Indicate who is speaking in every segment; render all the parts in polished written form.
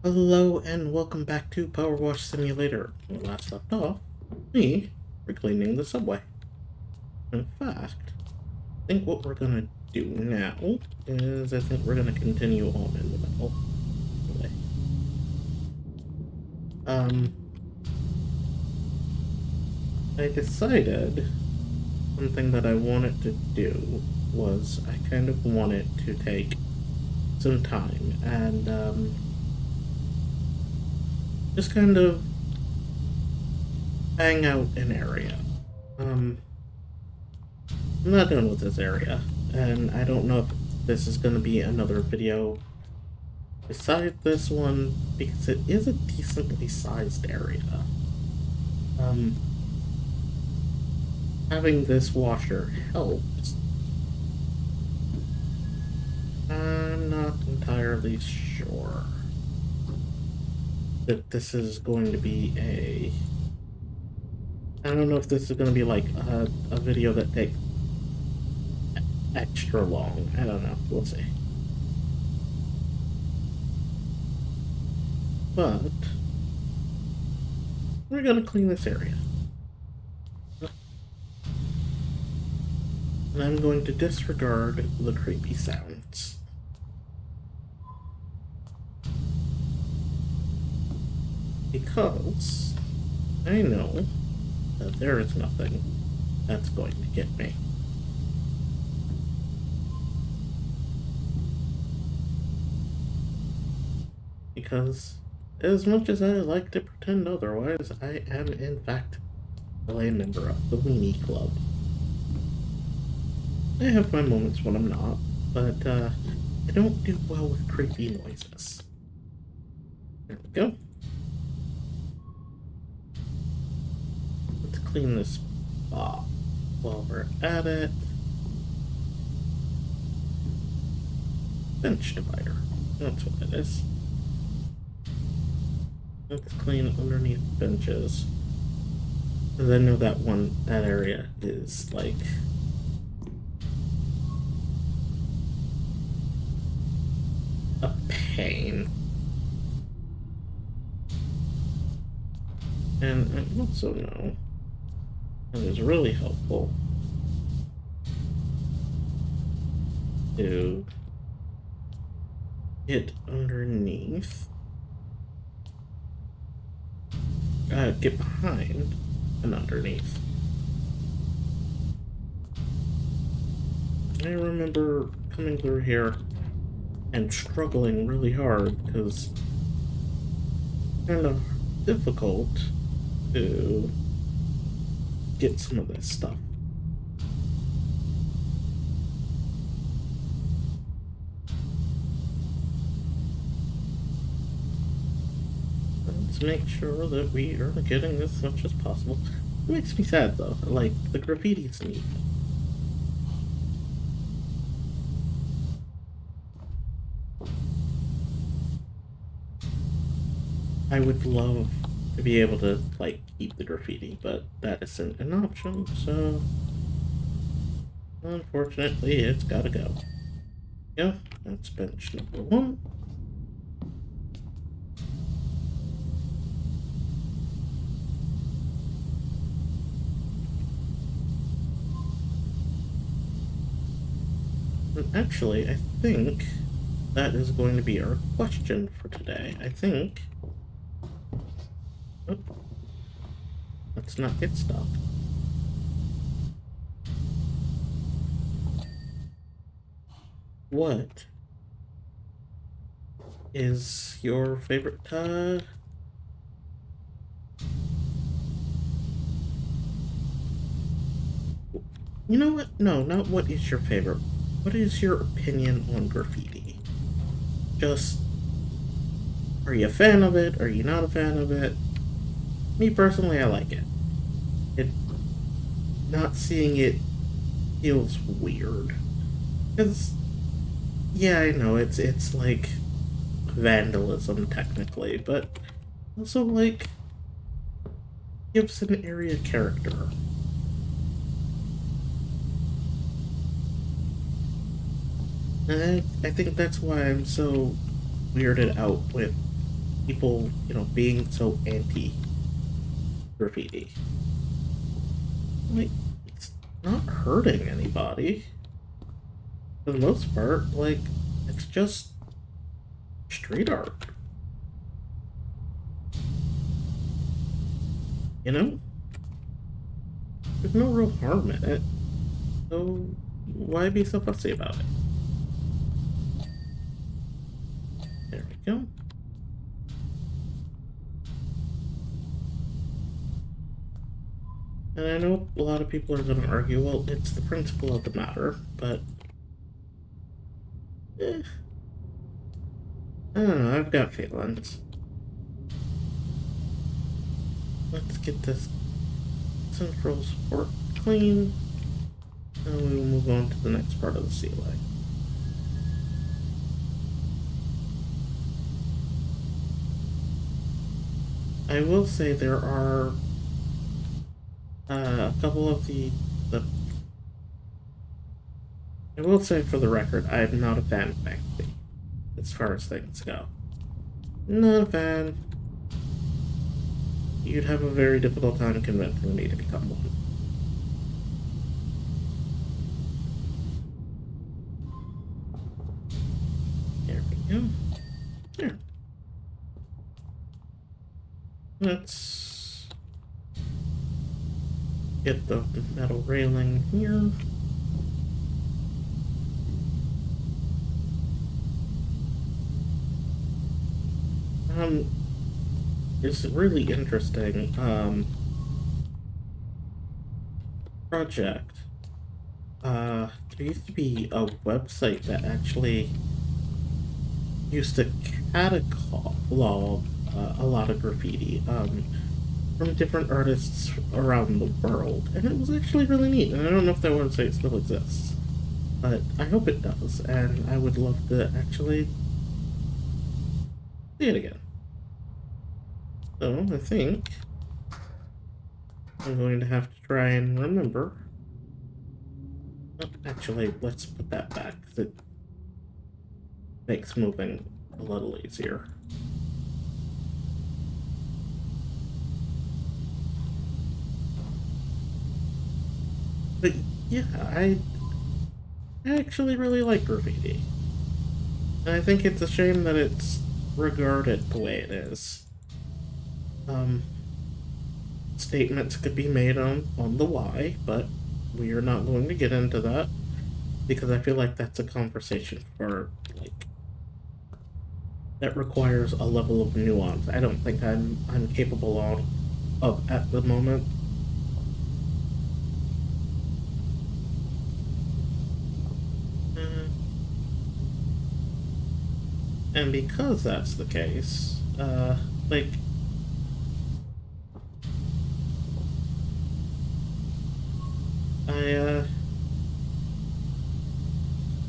Speaker 1: Hello and welcome back to PowerWash Simulator. When we last left off, we were cleaning the subway. In fact, I think what we're gonna do now is I think we're gonna continue on in the middle. Anyway. I decided something that I wanted to do was I kind of wanted to take some time and just kind of hang out an area. I'm not done with this area, and I don't know if this is going to be another video besides this one, because it is a decently sized area. Having this washer helps. I'm not entirely sure that this is going to be I don't know if this is going to be like a video that takes extra long. I don't know. We'll see. But we're going to clean this area. And I'm going to disregard the creepy sounds. Because I know that there is nothing that's going to get me. Because as much as I like to pretend otherwise, I am in fact still a member of the Weenie Club. I have my moments when I'm not, but I don't do well with creepy noises. There we go. Let's clean this spot while we're at it. Bench divider. That's what it is. Let's clean underneath benches. Because I know that area is like a pain. And I also know it is really helpful to get underneath, get behind and underneath. I remember coming through here and struggling really hard because it's kind of difficult to get some of this stuff. Let's make sure that we are getting as much as possible. It makes me sad though, like the graffiti is neat. I would love to be able to like keep the graffiti, but that isn't an option, so unfortunately it's gotta go. Yeah, that's bench number 1. And actually, I think that is going to be our question for today. I think. Oh, let's not get stuck. What is your favorite You know what? No, not what is your favorite. What is your opinion on graffiti? Just, are you a fan of it? Are you not a fan of it? Me personally, I like it. Not seeing it feels weird. Because, yeah, I know, it's like vandalism technically, but also like gives an area character. And I think that's why I'm so weirded out with people, being so anti-graffiti. Like, it's not hurting anybody. For the most part, like, it's just street art. You know? There's no real harm in it. So, why be so fussy about it? There we go. And I know a lot of people are going to argue, well, it's the principle of the matter, but I don't know, I've got feelings. Let's get this central support clean, and we will move on to the next part of the ceiling. I will say there are a couple of the I will say for the record, I'm not a fan of Banksy, as far as things go. Not a fan. You'd have a very difficult time convincing me to become one. There we go. There. Let's get the metal railing here. It's a really interesting project. There used to be a website that actually used to catalog a lot of graffiti from different artists around the world, and it was actually really neat. And I don't know if that website still exists, but I hope it does, and I would love to actually see it again. So I think I'm going to have to try and remember. Actually, let's put that back, because it makes moving a little easier. But yeah, I actually really like graffiti. And I think it's a shame that it's regarded the way it is. Statements could be made on the why, but we are not going to get into that, because I feel like that's a conversation for, that requires a level of nuance I don't think I'm capable of at the moment. And because that's the case, I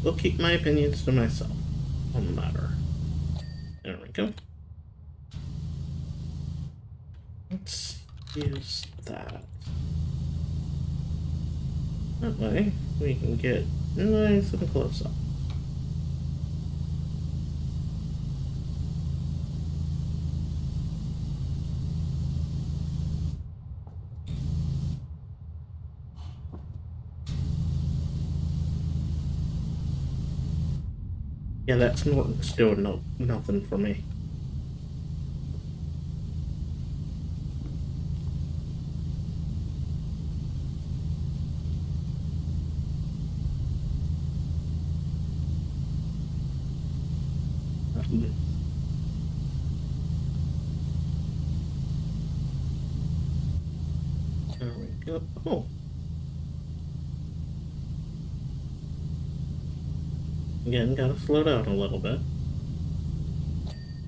Speaker 1: will keep my opinions to myself on the matter. There we go. Let's use that. That way we can get nice and close up. Yeah, that's Norton's doing nothing for me. There we go. Oh. Again, gotta slow down a little bit.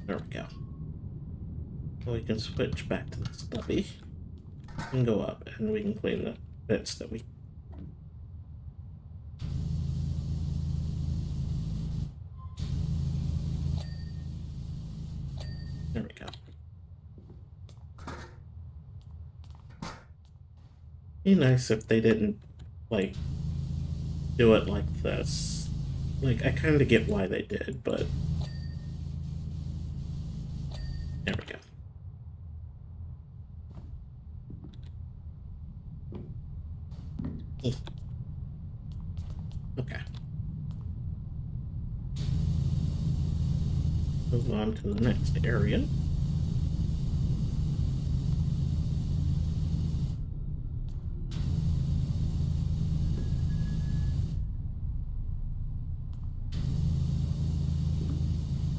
Speaker 1: There we go. So we can switch back to the stubby and go up, and we can clean the bits that we... There we go. Be nice if they didn't, do it like this. I kinda get why they did, but... There we go. Okay. Move on to the next area.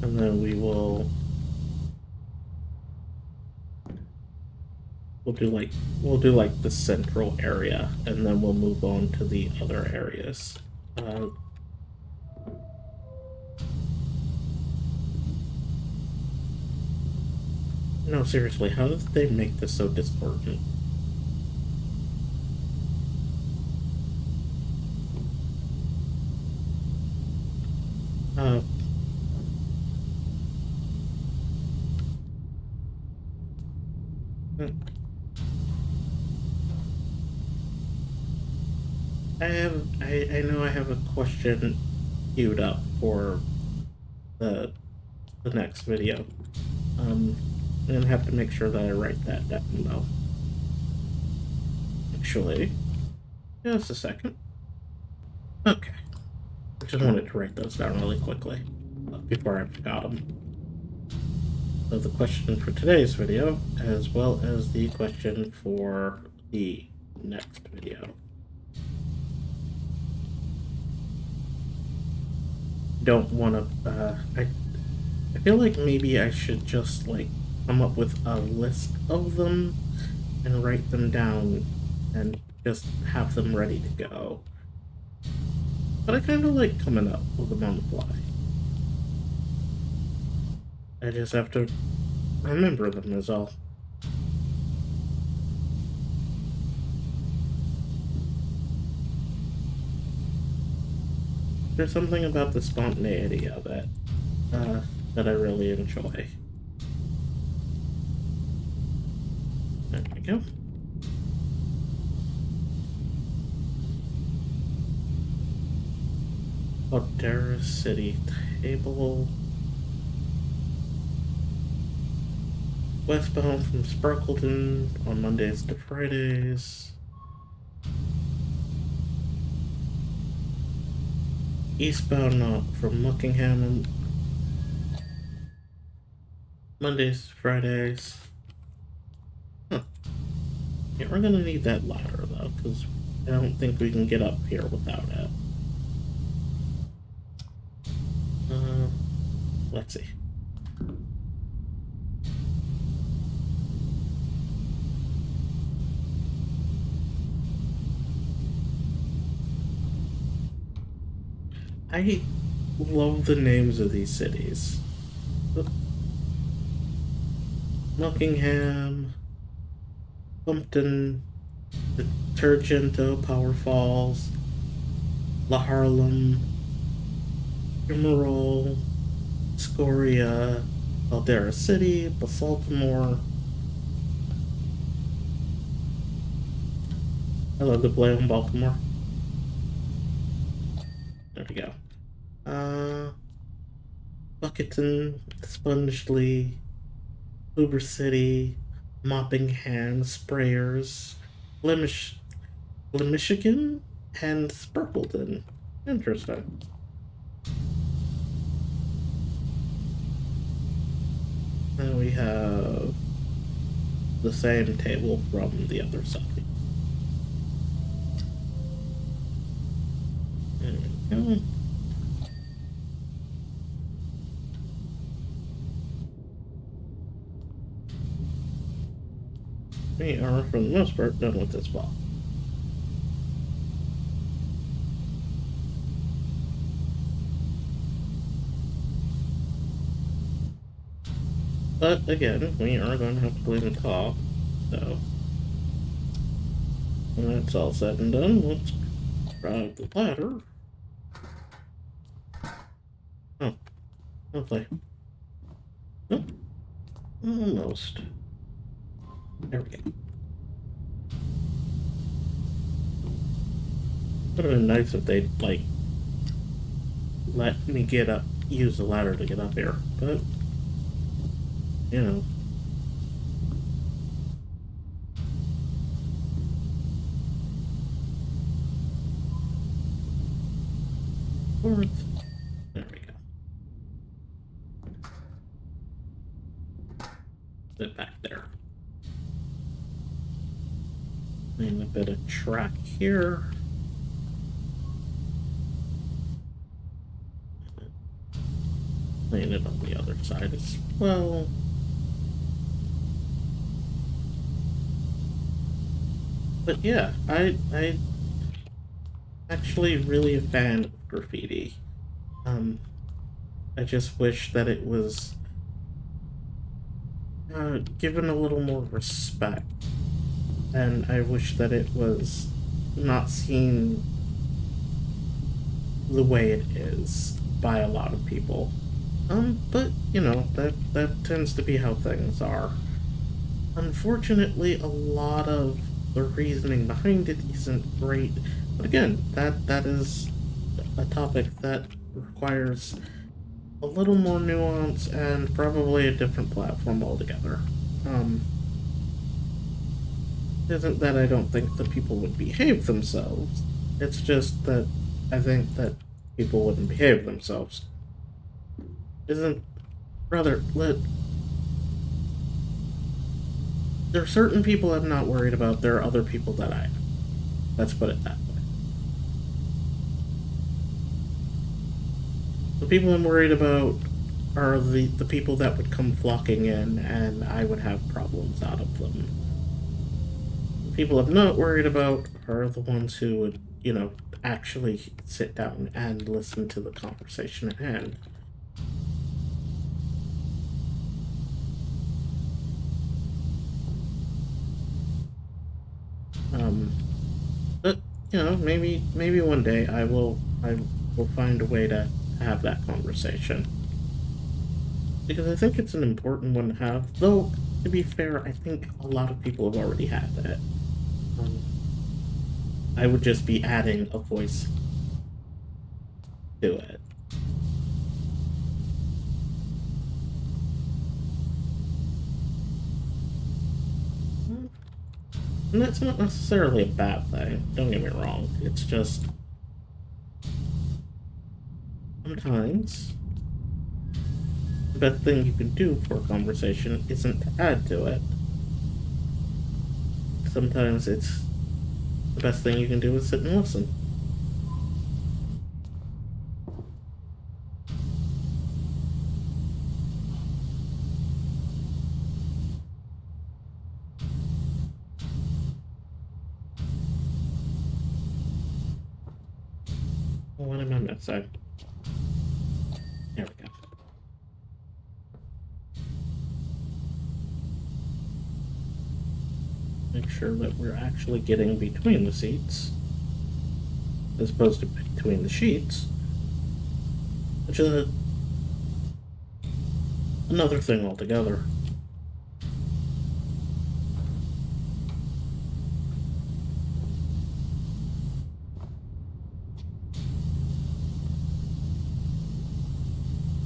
Speaker 1: And then we'll do like the central area, and then we'll move on to the other areas. No, seriously, how did they make this so discordant? I know I have a question queued up for the next video. I'm gonna have to make sure that I write that down though. Actually, just a second. Okay. I just wanted to write those down really quickly before I forgot them. So the question for today's video, as well as the question for the next video. Don't want to, I feel like maybe I should just like come up with a list of them and write them down and just have them ready to go. But I kind of like coming up with them on the fly. I just have to remember them is all. There's something about the spontaneity of it that I really enjoy. There we go. Caldera City Table. Westbound from Sparkleton on Mondays to Fridays. Eastbound from Muckingham Mondays to Fridays. Huh. Yeah, we're gonna need that ladder though, because I don't think we can get up here without it. Let's see. I love the names of these cities. Muckingham, Plumpton, Detergento, Power Falls, La Harlem, Emerald, Scoria, Caldera City, Baltimore. I love to play on Baltimore. There we go. Bucketon, Spongeley, Uber City, Mopping Hands, Sprayers, Michigan, and Sparkleton. Interesting. And we have the same table from the other side. There we go. We are, for the most part, done with this ball. But again, we are going to have to clean the top, so when that's all said and done, let's grab the ladder. Oh, lovely. Oh, almost. There we go. Would have been nice if they'd, like, let me use the ladder to get up here, but you know. Fourth. There we go. Sit back there. And a bit of track here. Laying it on the other side as well. But yeah, I actually really a fan of graffiti. I just wish that it was given a little more respect, and I wish that it was not seen the way it is by a lot of people. But you know, that tends to be how things are. Unfortunately, a lot of the reasoning behind it isn't great. But again, that is a topic that requires a little more nuance and probably a different platform altogether. Um, it isn't that I don't think that people would behave themselves. It's just that I think that people wouldn't behave themselves. Isn't rather let there are certain people I'm not worried about. There are other people that I am. Let's put it that way. The people I'm worried about are the people that would come flocking in and I would have problems out of them. The people I'm not worried about are the ones who would, you know, actually sit down and listen to the conversation at hand. But you know, maybe one day I will find a way to have that conversation because I think it's an important one to have. Though to be fair, I think a lot of people have already had that. Um, I would just be adding a voice to it. And that's not necessarily a bad thing. Don't get me wrong. It's just sometimes the best thing you can do for a conversation isn't to add to it. Sometimes it's the best thing you can do is sit and listen. What am I missing? There we go. Make sure that we're actually getting between the seats as opposed to between the sheets, which is another thing altogether.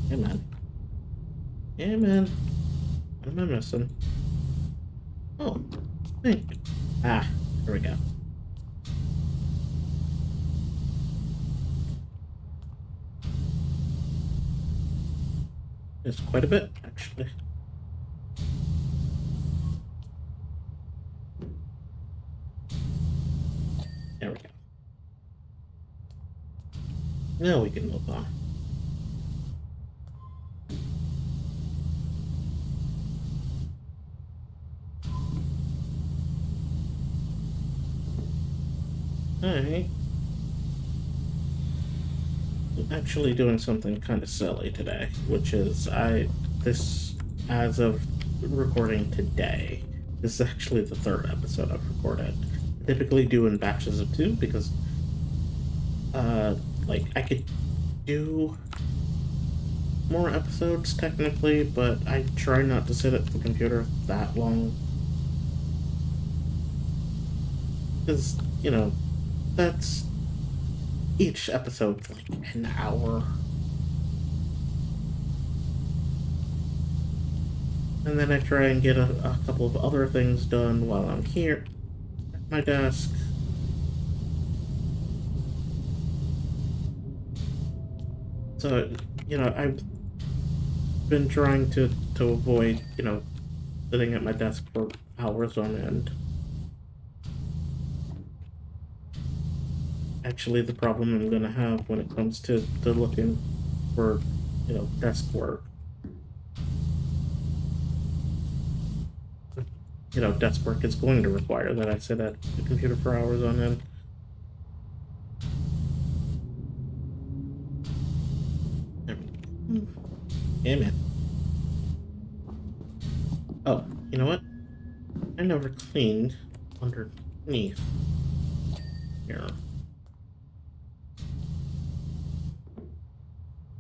Speaker 1: Hey man. Hey man. What am I missing? Oh, thank you. Ah, there we go. It's quite a bit, actually. There we go. Now we can move on. I am actually doing something kind of silly today, which is this as of recording today. This is actually the third episode I've recorded. I typically do in batches of two because like I could do more episodes technically, but I try not to sit at the computer that long because you know that's each episode's like an hour. And then I try and get a couple of other things done while I'm here at my desk. So, I've been trying to avoid, sitting at my desk for hours on end. Actually, the problem I'm gonna have when it comes to looking for, desk work. Desk work is going to require that I sit at the computer for hours on end. Damn it. Oh, you know what? I never cleaned underneath here.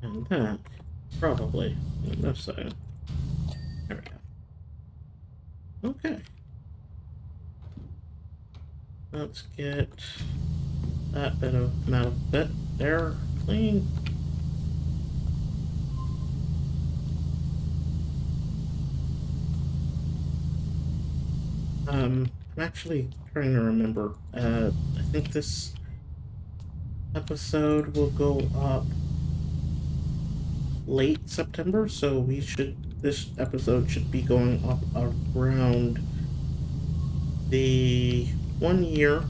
Speaker 1: And that probably on this side. There we go. Okay. Let's get that bit of metal bit there clean. I'm actually trying to remember. I think this episode will go up late September, so this episode should be going up around the 1 year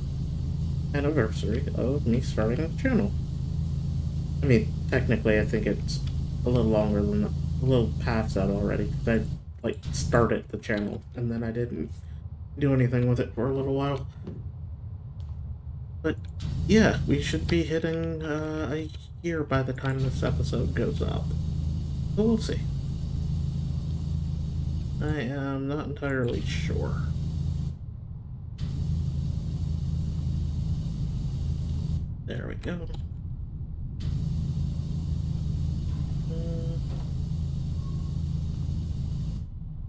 Speaker 1: anniversary of me starting the channel. I mean, technically, I think it's a little longer than a little past that already, because I started the channel and then I didn't do anything with it for a little while. But yeah, we should be hitting a year by the time this episode goes up. So we'll see. I am not entirely sure. There we go.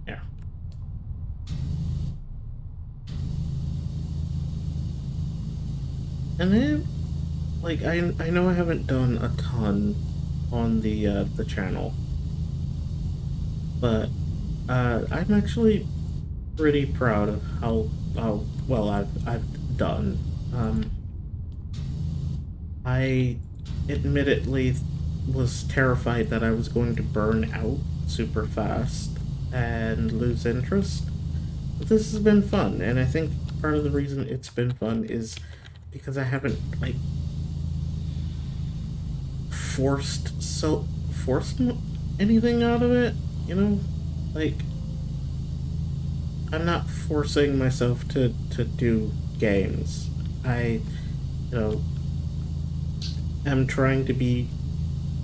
Speaker 1: Yeah. And then, I know I haven't done a ton on the channel, but I'm actually pretty proud of how well I've done. I admittedly was terrified that I was going to burn out super fast and lose interest. But this has been fun, and I think part of the reason it's been fun is because I haven't forced anything out of it, I'm not forcing myself to do games. I am trying to be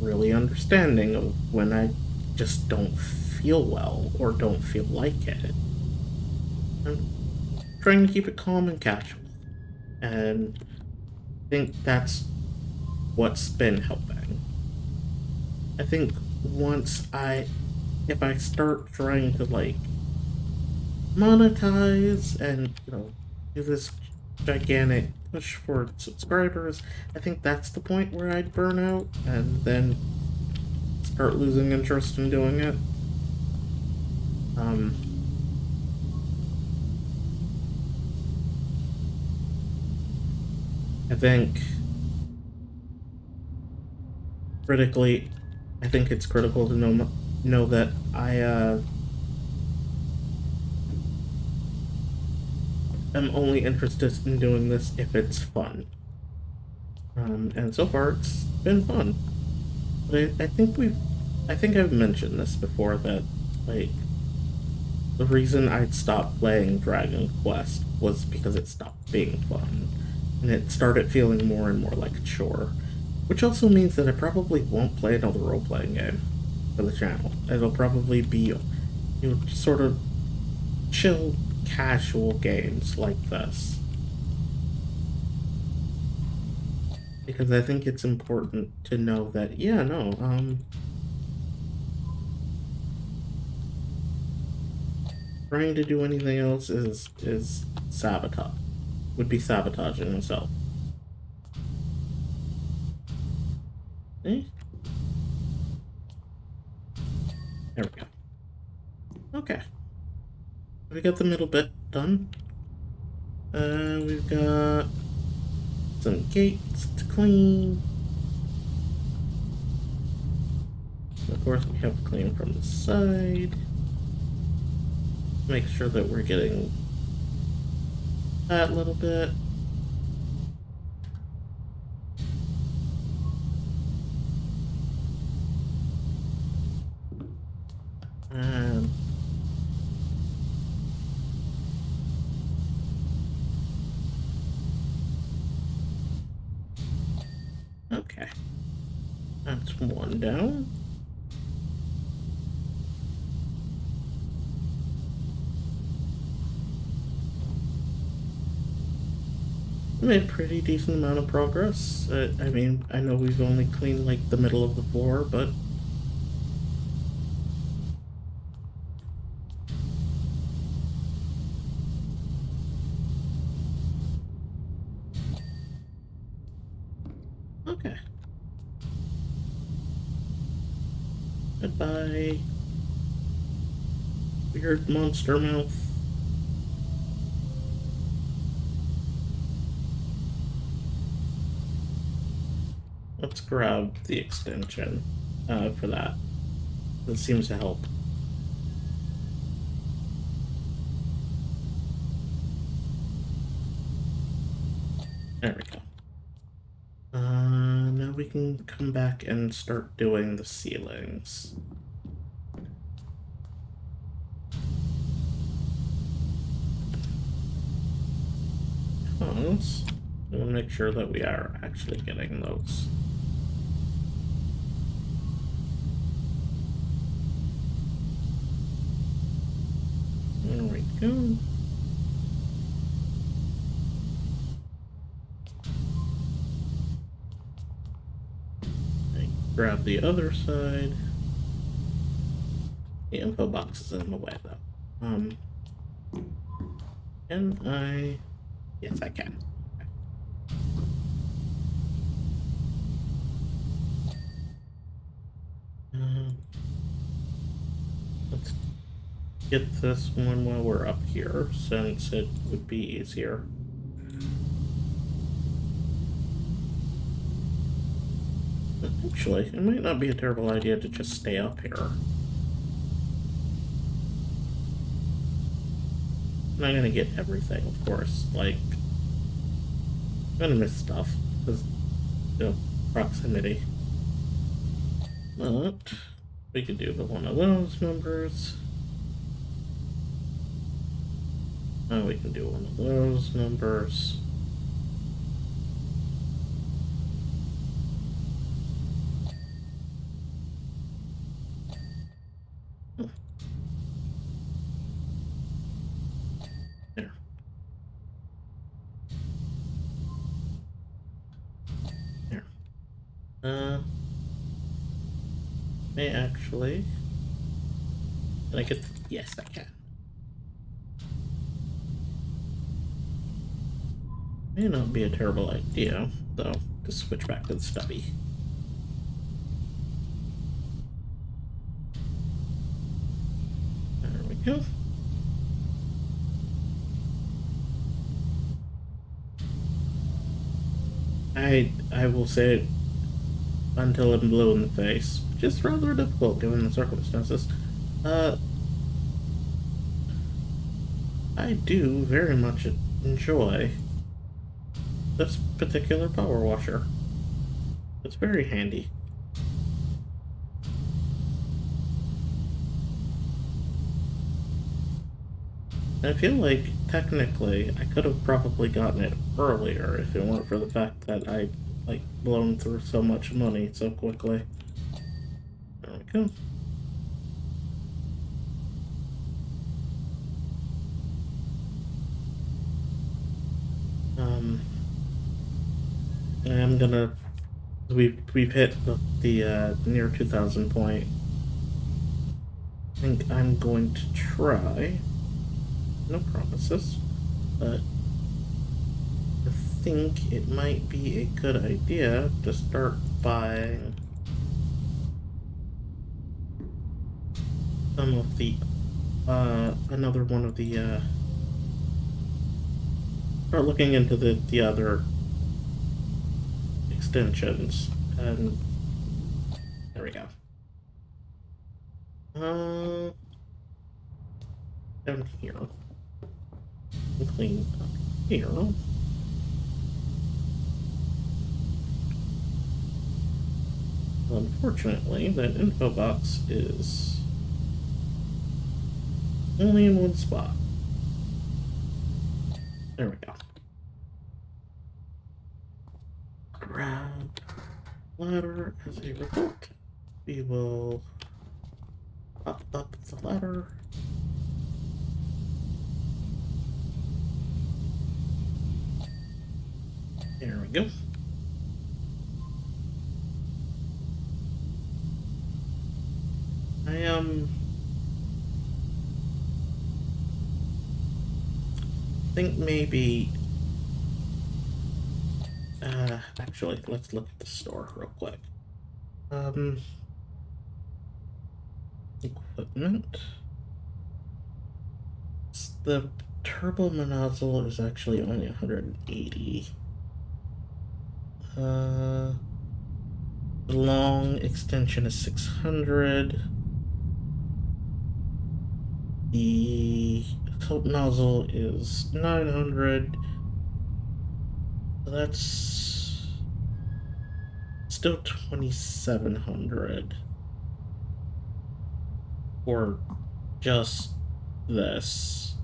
Speaker 1: really understanding of when I just don't feel well or don't feel like it. I'm trying to keep it calm and casual, and I think that's what's been helping. I think if I start trying to monetize and do this gigantic push for subscribers, I think that's the point where I'd burn out and then start losing interest in doing it. I think I think it's critical to know that I am only interested in doing this if it's fun. And so far it's been fun. But I think I've mentioned this before, that the reason I'd stopped playing Dragon Quest was because it stopped being fun. And it started feeling more and more like a chore. Which also means that I probably won't play another role-playing game for the channel. It'll probably be, sort of chill, casual games like this. Because I think it's important to know that, trying to do anything else is sabotage. Would be sabotaging myself. Eh? There we go. Okay. We got the middle bit done. We've got some gates to clean. Of course, we have to clean from the side. Make sure that we're getting that little bit. And okay, that's one down. We made a pretty decent amount of progress. I mean, I know we've only cleaned like the middle of the floor, but okay. Goodbye, weird monster mouth. Let's grab the extension for that. That seems to help. There we go. Now we can come back and start doing the ceilings. Because we want to make sure that we are actually getting those. There we go. Grab the other side. The info box is in the way though. Can I? Yes, I can. Let's get this one while we're up here, since it would be easier. Actually, it might not be a terrible idea to just stay up here. I'm not gonna get everything, of course. Like, I'm gonna miss stuff because, you know, proximity. But we could do one of those numbers. We can do one of those numbers. There. There. May actually. Can I get? Yes, I can. May not be a terrible idea, though, to switch back to the stubby. There we go. I will say it until I'm blue in the face, which is rather difficult given the circumstances. I do very much enjoy this particular power washer. It's very handy. I feel like, technically, I could have probably gotten it earlier if it weren't for the fact that I, like, blown through so much money so quickly. There we go. I'm gonna... We've hit the near 2,000 point. I think I'm going to try... No promises, but I think it might be a good idea to start buying some of the another one of the, start looking into the other extensions, and there we go. Down here. Clean up here. Unfortunately, that info box is only in one spot. There we go. Grab ladder as a result. We will up the ladder. There we go. I think maybe actually let's look at the store real quick. Equipment. The turbo nozzle is actually only 180. The long extension is 600. The tilt nozzle is 900. So that's still 2,700 for just this.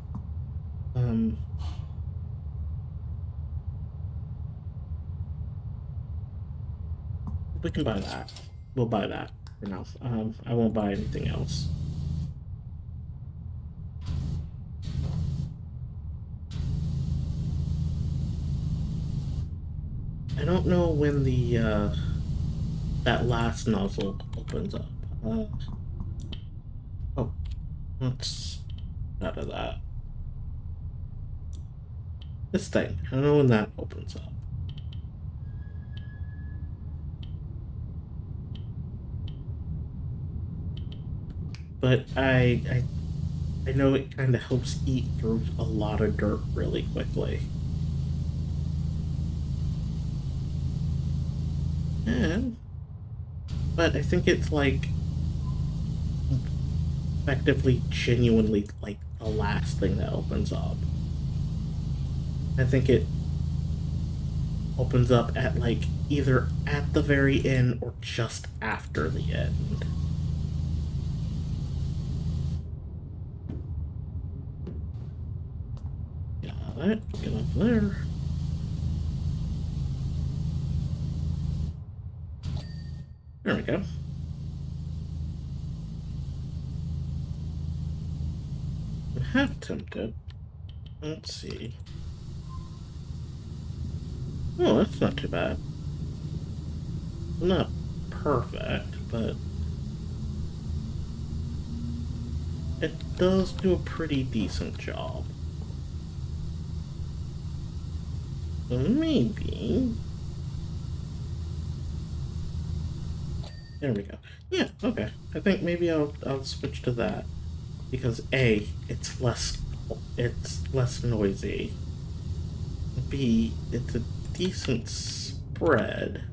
Speaker 1: We can buy that. We'll buy that for now. I won't buy anything else. I don't know when the that last nozzle opens up. Oh, let's out of that. This thing. I don't know when that opens up. But I know it kind of helps eat through a lot of dirt really quickly. And, but I think it's like effectively, genuinely like the last thing that opens up. I think it opens up at like either at the very end or just after the end. Got it. Get up there. There we go. I'm half tempted. Let's see. Oh, that's not too bad. Not perfect, but it does do a pretty decent job. So maybe... There we go. Yeah, okay. I think maybe I'll switch to that. Because A, it's less noisy. B, it's a decent spread.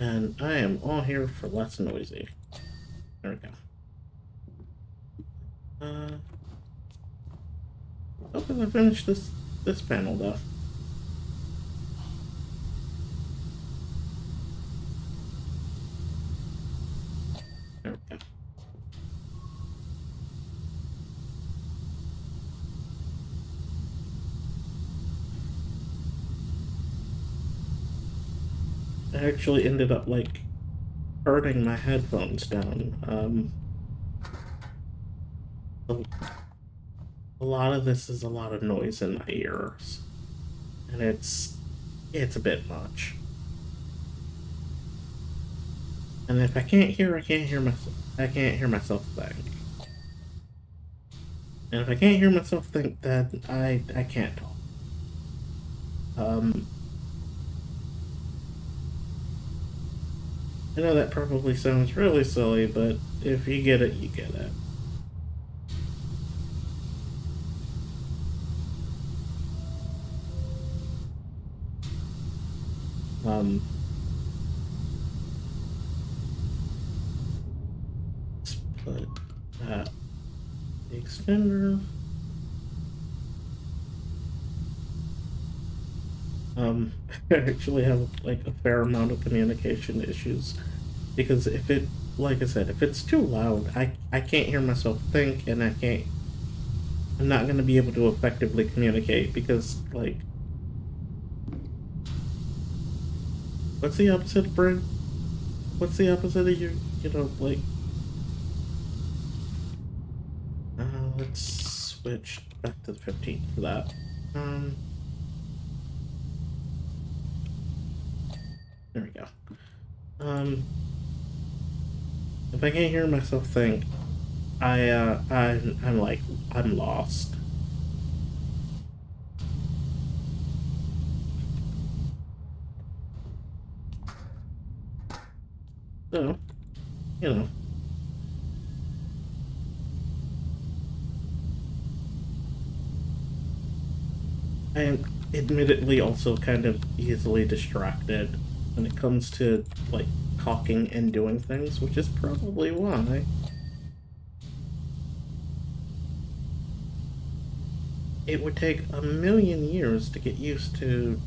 Speaker 1: And I am all here for less noisy. There we go. Hope I finished this panel though. There we go. I actually ended up like turning my headphones down. A lot of this is a lot of noise in my ears, and it's a bit much. And if I can't hear, I can't hear myself think. And if I can't hear myself think, then I can't talk. I know that probably sounds really silly, but if you get it, you get it. Let's put that the extender. I actually have like a fair amount of communication issues because if it, like I said, if it's too loud, I can't hear myself think, and I'm not gonna be able to effectively communicate because like, what's the opposite of brain? What's the opposite of you know, like, let's switch back to the 15 for that. There we go. If I can't hear myself think, I'm like, I'm lost. So, you know. I am admittedly also kind of easily distracted when it comes to, like, talking and doing things, which is probably why it would take a million years to get used to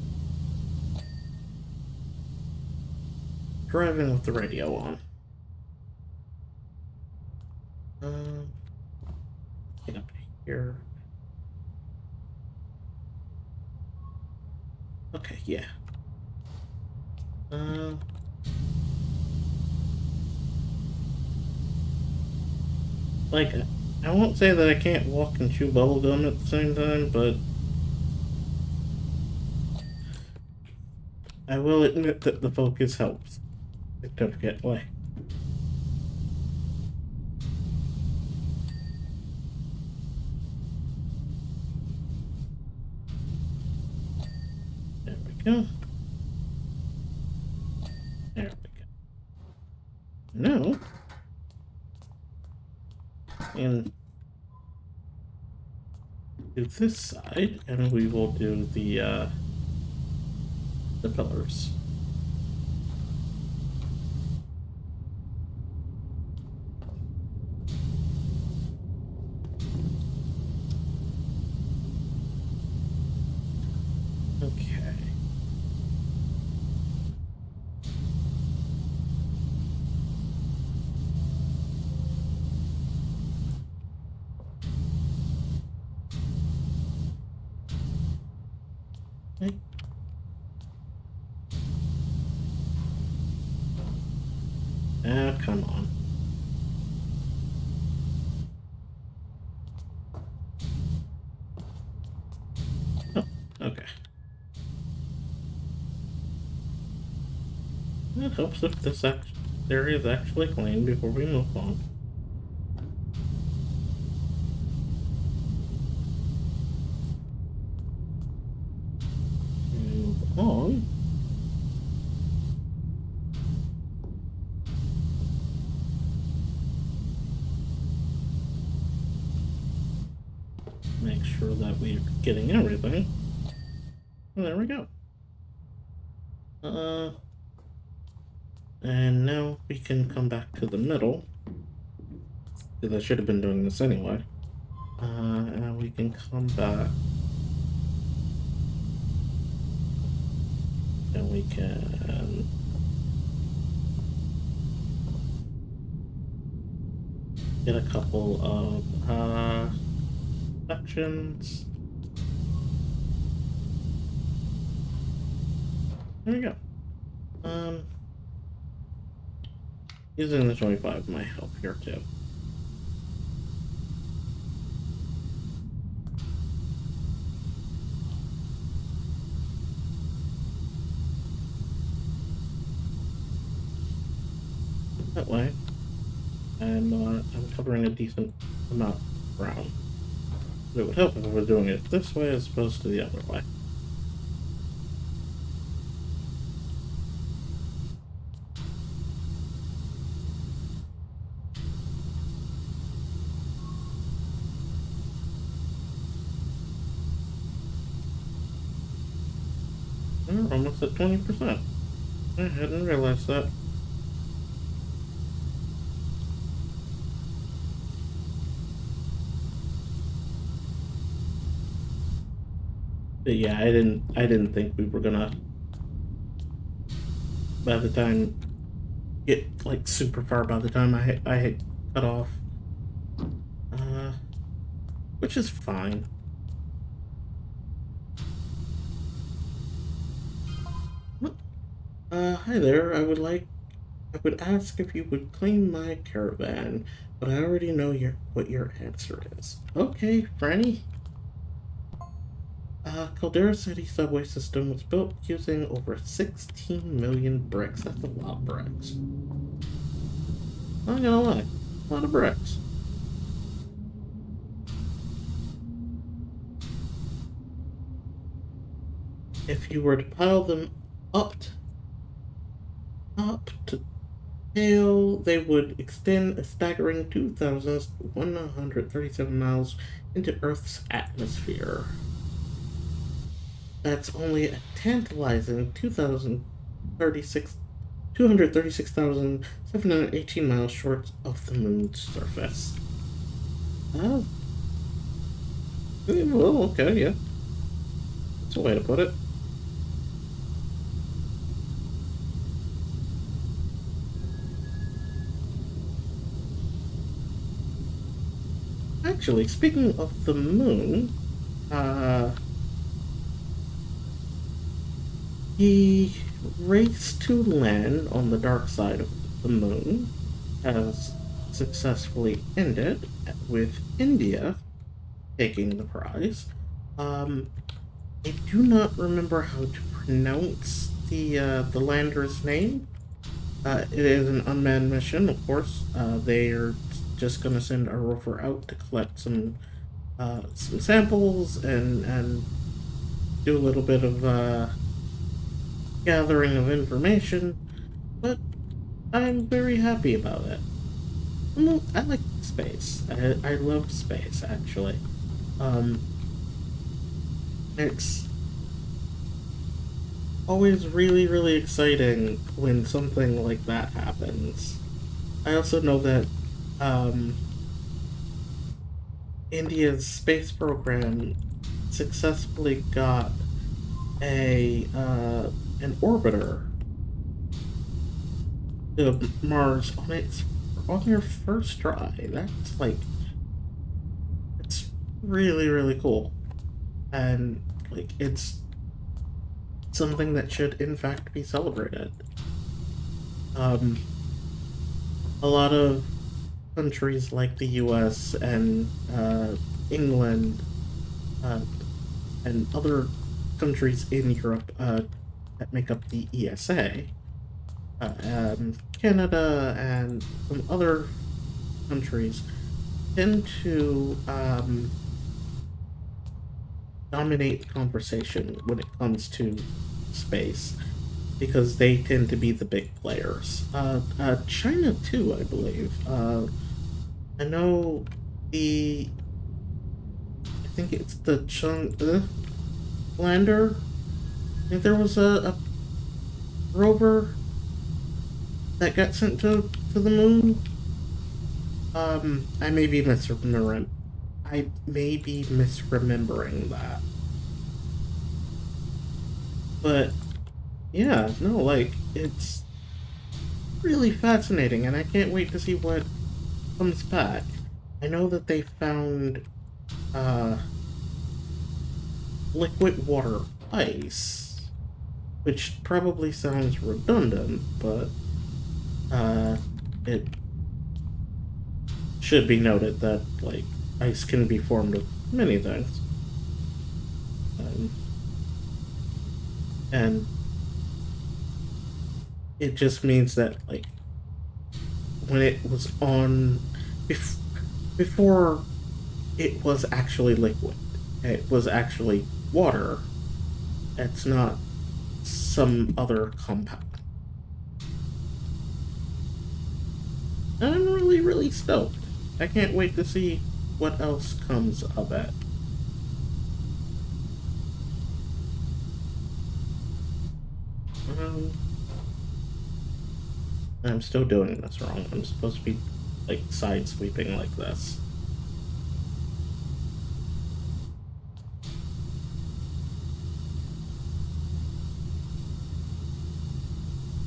Speaker 1: driving with the radio on. Get up here. Okay, yeah. Like, I won't say that I can't walk and chew bubblegum at the same time, but I will admit that the focus helps significantly. There we go. There we go. Now, and do this side, and we will do the pillars. Okay. Okay. Ah, come on. Oh, okay. It helps if this area is actually clean before we move on. Move on. Make sure that we're getting everything. And there we go. And now we can come back to the middle, because I should have been doing this anyway. And we can come back. And we can get a couple of sections. There we go. Using the 25 might help here too. That way, and I'm covering a decent amount of ground. It would help if I was doing it this way as opposed to the other way. we're almost at 20%. I hadn't realized that. But yeah, I didn't think we were gonna, by the time, get like super far by the time I had cut off. Which is fine. Hi there. I would ask if you would claim my caravan, but I already know what your answer is. Okay, Franny. Caldera City subway system was built using over 16 million bricks. That's a lot of bricks. Not gonna lie, a lot of bricks. If you were to pile them up, up to tail, they would extend a staggering 2,137 miles into Earth's atmosphere. That's only a tantalizing 236,718 miles short of the moon's surface. Oh. Well, okay, yeah. That's a way to put it. Actually, speaking of the moon, the race to land on the dark side of the moon has successfully ended, with India taking the prize. I do not remember how to pronounce the lander's name. It is an unmanned mission, of course. They are just going to send a rover out to collect some samples and do a little bit of gathering of information. But I'm very happy about it. I like space. I love space, actually. It's always really, really exciting when something like that happens. I also know that India's space program successfully got an orbiter to Mars on their first try. That's like, it's really, really cool. And like, it's something that should in fact be celebrated. A lot of countries like the US and England and other countries in Europe that make up the ESA, Canada and some other countries tend to dominate the conversation when it comes to space because they tend to be the big players. China too, I believe. I know I think it's the lander. I think there was a rover that got sent to the moon. I may be misremembering. I may be misremembering that. But yeah, no, like, it's really fascinating, and I can't wait to see what comes back. I know that they found liquid water ice, which probably sounds redundant, but it should be noted that, like, ice can be formed of many things. And it just means that, like, when it was on, before it was actually liquid, it was actually water. It's not some other compound. I'm really, really stoked. I can't wait to see what else comes of it. I'm still doing this wrong. I'm supposed to be, like, side sweeping like this.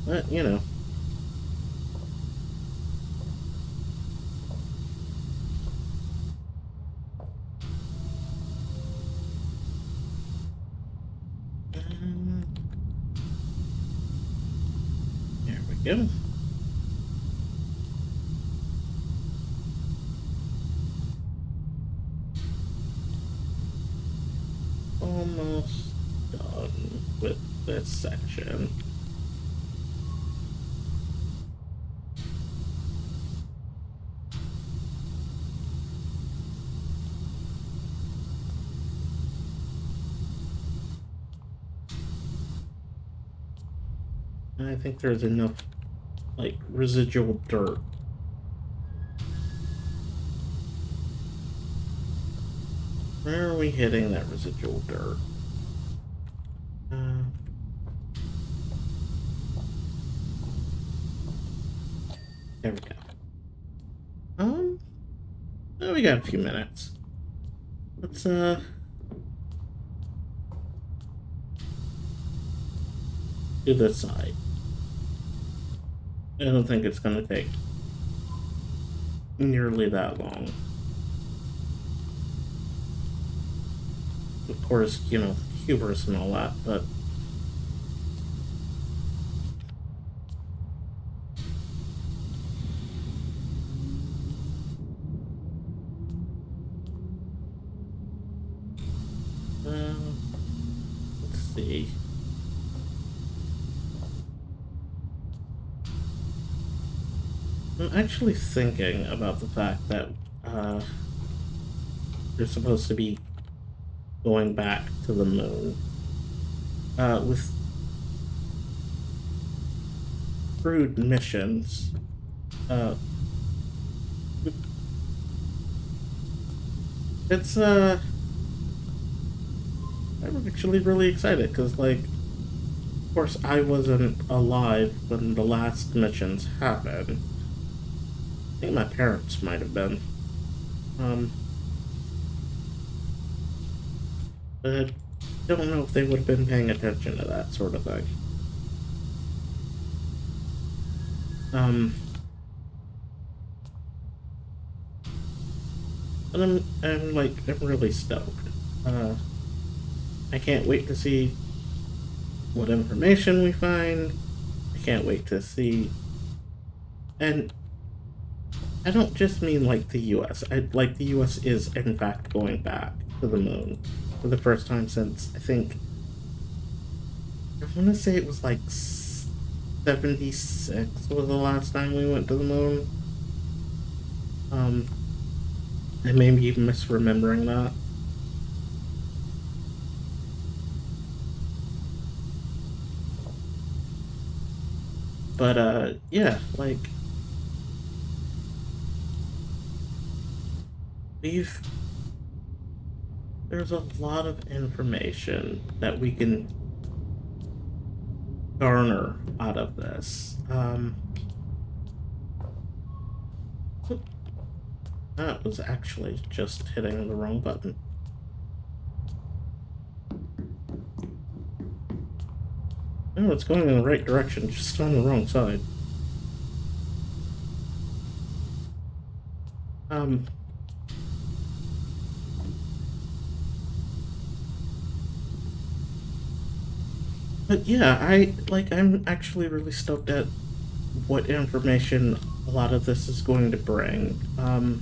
Speaker 1: But, you know. There we go. Almost done with this section. I think there's enough, like, residual dirt. Where are we hitting that residual dirt? There we go. Oh, we got a few minutes. Let's, do this side. I don't think it's gonna take nearly that long. Of course, you know, hubris and all that, but let's see. I'm actually thinking about the fact that they're supposed to be going back to the moon with crewed missions. It's I'm actually really excited because, like, of course, I wasn't alive when the last missions happened. I think my parents might have been. But I don't know if they would have been paying attention to that sort of thing. But I'm really stoked. I can't wait to see what information we find. I can't wait to see. And I don't just mean, like, the US. The US is, in fact, going back to the moon for the first time since, I think, I want to say it was like 76 was the last time we went to the moon. I may be misremembering that. But, yeah, like, there's a lot of information that we can garner out of this. That was actually just hitting the wrong button. No, it's going in the right direction, just on the wrong side. But yeah, I'm actually really stoked at what information a lot of this is going to bring. I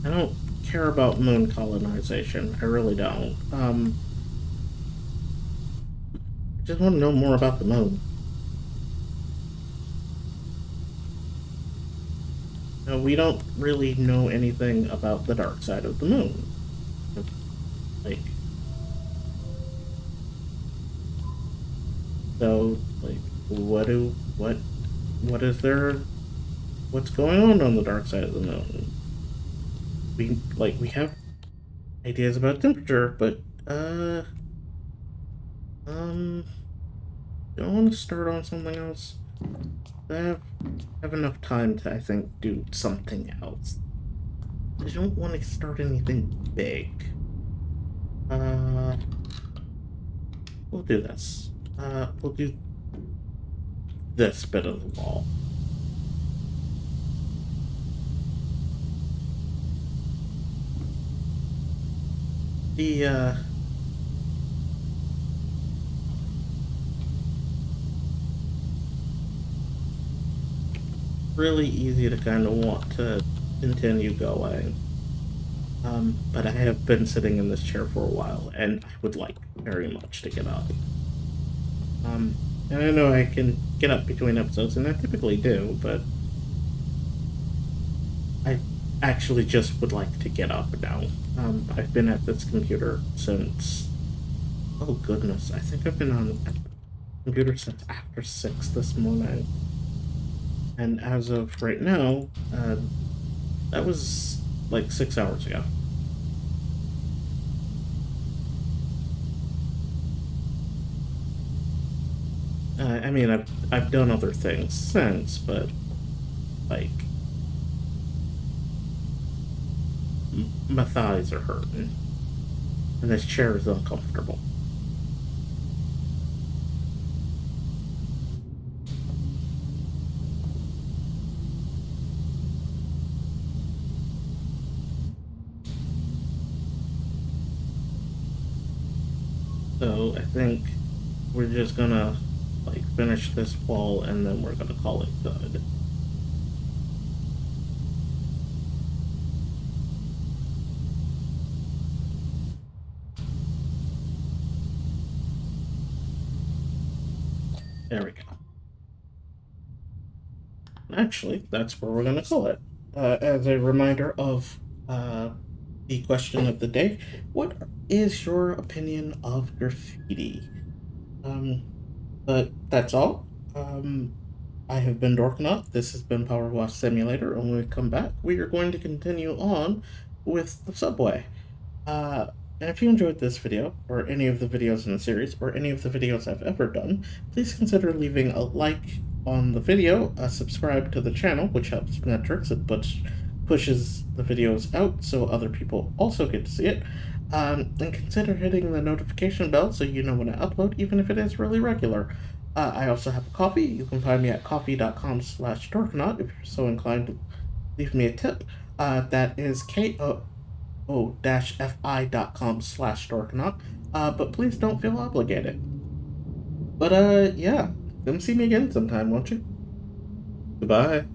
Speaker 1: don't care about moon colonization. I really don't. I just want to know more about the moon. Now, we don't really know anything about the dark side of the moon. Like, so, like, what is there? What's going on the dark side of the moon? We have ideas about temperature, but don't want to start on something else. I have enough time to, I think, do something else. I don't want to start anything big. We'll do this. We'll do this bit of the wall. The, really easy to kind of want to continue going. But I have been sitting in this chair for a while, and I would like very much to get up. And I know I can get up between episodes, and I typically do, but I actually just would like to get up now. I've been at this computer since, oh goodness, I think I've been on the computer since after 6 this morning. And as of right now, that was like 6 hours ago. I mean, I've done other things since, but like my thighs are hurting, and this chair is uncomfortable. So I think we're just gonna like finish this wall, and then we're gonna call it good. There we go. Actually, that's where we're gonna call it. As a reminder of the question of the day, what is your opinion of graffiti? But that's all. I have been Dorknot. This has been PowerWash Simulator, and when we come back, we are going to continue on with the subway. And if you enjoyed this video, or any of the videos in the series, or any of the videos I've ever done, please consider leaving a like on the video, subscribe to the channel, which helps metrics, it pushes the videos out so other people also get to see it, and consider hitting the notification bell so you know when I upload, even if it is really regular. I also have a coffee. You can find me at coffee.com/dorknot if you're so inclined to leave me a tip. That is ko-fi.com/dorknot. But please don't feel obligated. But yeah, come see me again sometime, won't you? Goodbye.